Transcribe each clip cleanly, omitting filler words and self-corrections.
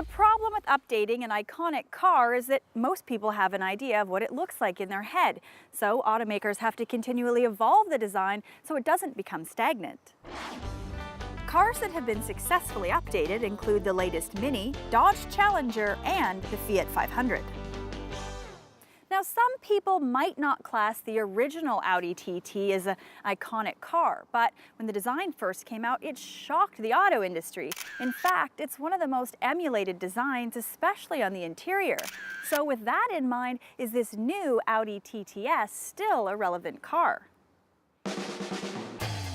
The problem with updating an iconic car is that most people have an idea of what it looks like in their head, so automakers have to continually evolve the design so it doesn't become stagnant. Cars that have been successfully updated include the latest Mini, Dodge Challenger, and the Fiat 500. Now, some people might not class the original Audi TT as an iconic car, but when the design first came out, it shocked the auto industry. In fact, it's one of the most emulated designs, especially on the interior. So with that in mind, is this new Audi TTS still a relevant car?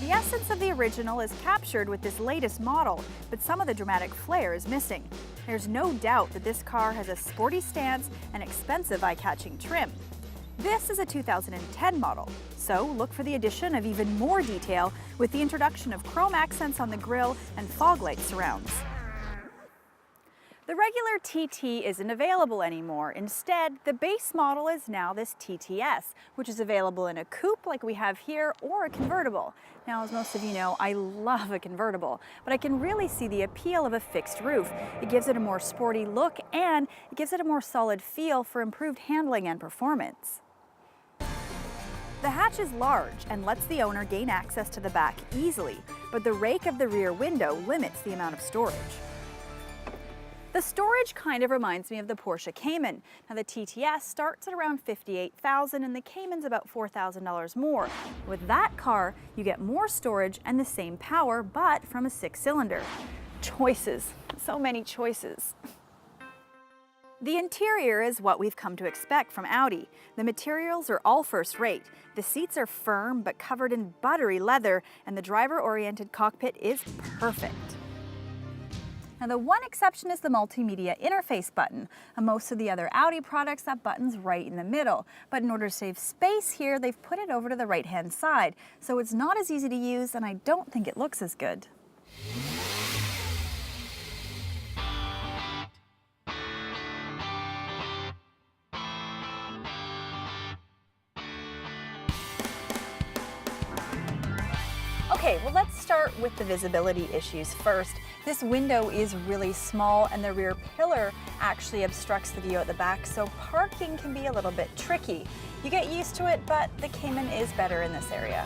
The essence of the original is captured with this latest model, but some of the dramatic flair is missing. There's no doubt that this car has a sporty stance and expensive eye-catching trim. This is a 2010 model, so look for the addition of even more detail with the introduction of chrome accents on the grille and fog light surrounds. The regular TT isn't available anymore. Instead, the base model is now this TTS, which is available in a coupe like we have here or a convertible. Now, as most of you know, I love a convertible, but I can really see the appeal of a fixed roof. It gives it a more sporty look and it gives it a more solid feel for improved handling and performance. The hatch is large and lets the owner gain access to the back easily, but the rake of the rear window limits the amount of storage. The storage kind of reminds me of the Porsche Cayman. Now the TTS starts at around $58,000 and the Cayman's about $4,000 more. With that car, you get more storage and the same power, but from a 6-cylinder. Choices, so many choices. The interior is what we've come to expect from Audi. The materials are all first rate. The seats are firm but covered in buttery leather, and the driver-oriented cockpit is perfect. Now the one exception is the multimedia interface button. On most of the other Audi products, that button's right in the middle. But in order to save space here, they've put it over to the right-hand side. So it's not as easy to use, and I don't think it looks as good. Okay, well, let's start with the visibility issues first. This window is really small and the rear pillar actually obstructs the view at the back, so parking can be a little bit tricky. You get used to it, but the Cayman is better in this area.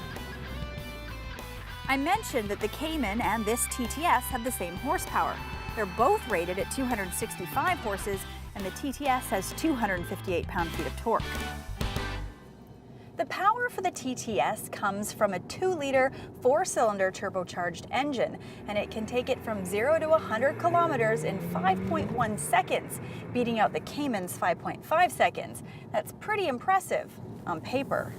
I mentioned that the Cayman and this TTS have the same horsepower. They're both rated at 265 horses, and the TTS has 258 pound-feet of torque. The power for the TTS comes from a 2-liter 4-cylinder turbocharged engine, and it can take it from 0 to 100 kilometers in 5.1 seconds, beating out the Cayman's 5.5 seconds. That's pretty impressive on paper.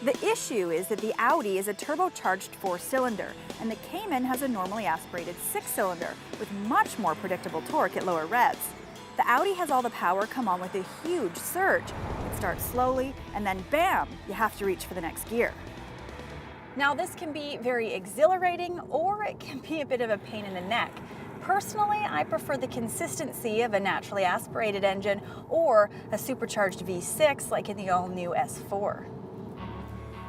The issue is that the Audi is a turbocharged 4-cylinder, and the Cayman has a normally aspirated 6-cylinder with much more predictable torque at lower revs. The Audi has all the power come on with a huge surge. It starts slowly, and then bam, you have to reach for the next gear. Now this can be very exhilarating, or it can be a bit of a pain in the neck. Personally, I prefer the consistency of a naturally aspirated engine or a supercharged V6 like in the all-new S4.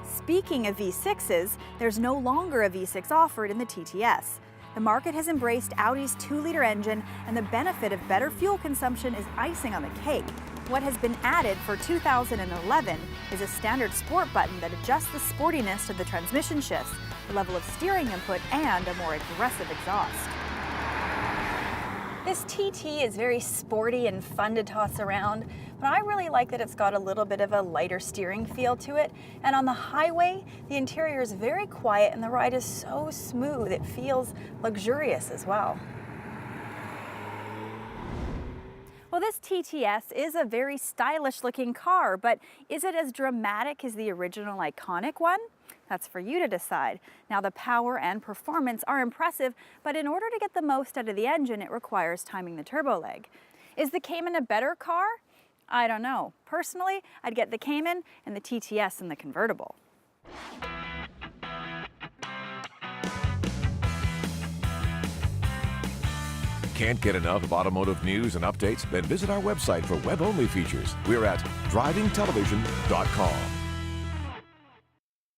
Speaking of V6s, there's no longer a V6 offered in the TTS. The market has embraced Audi's 2-liter engine, and the benefit of better fuel consumption is icing on the cake. What has been added for 2011 is a standard sport button that adjusts the sportiness of the transmission shifts, the level of steering input, and a more aggressive exhaust. This TT is very sporty and fun to toss around, but I really like that it's got a little bit of a lighter steering feel to it. And on the highway, the interior is very quiet and the ride is so smooth, it feels luxurious as well. Well, this TTS is a very stylish looking car, but is it as dramatic as the original iconic one? That's for you to decide. Now, the power and performance are impressive, but in order to get the most out of the engine, it requires timing the turbo leg. Is the Cayman a better car? I don't know. Personally, I'd get the Cayman and the TTS in the convertible. Can't get enough of automotive news and updates? Then visit our website for web-only features. We're at drivingtelevision.com.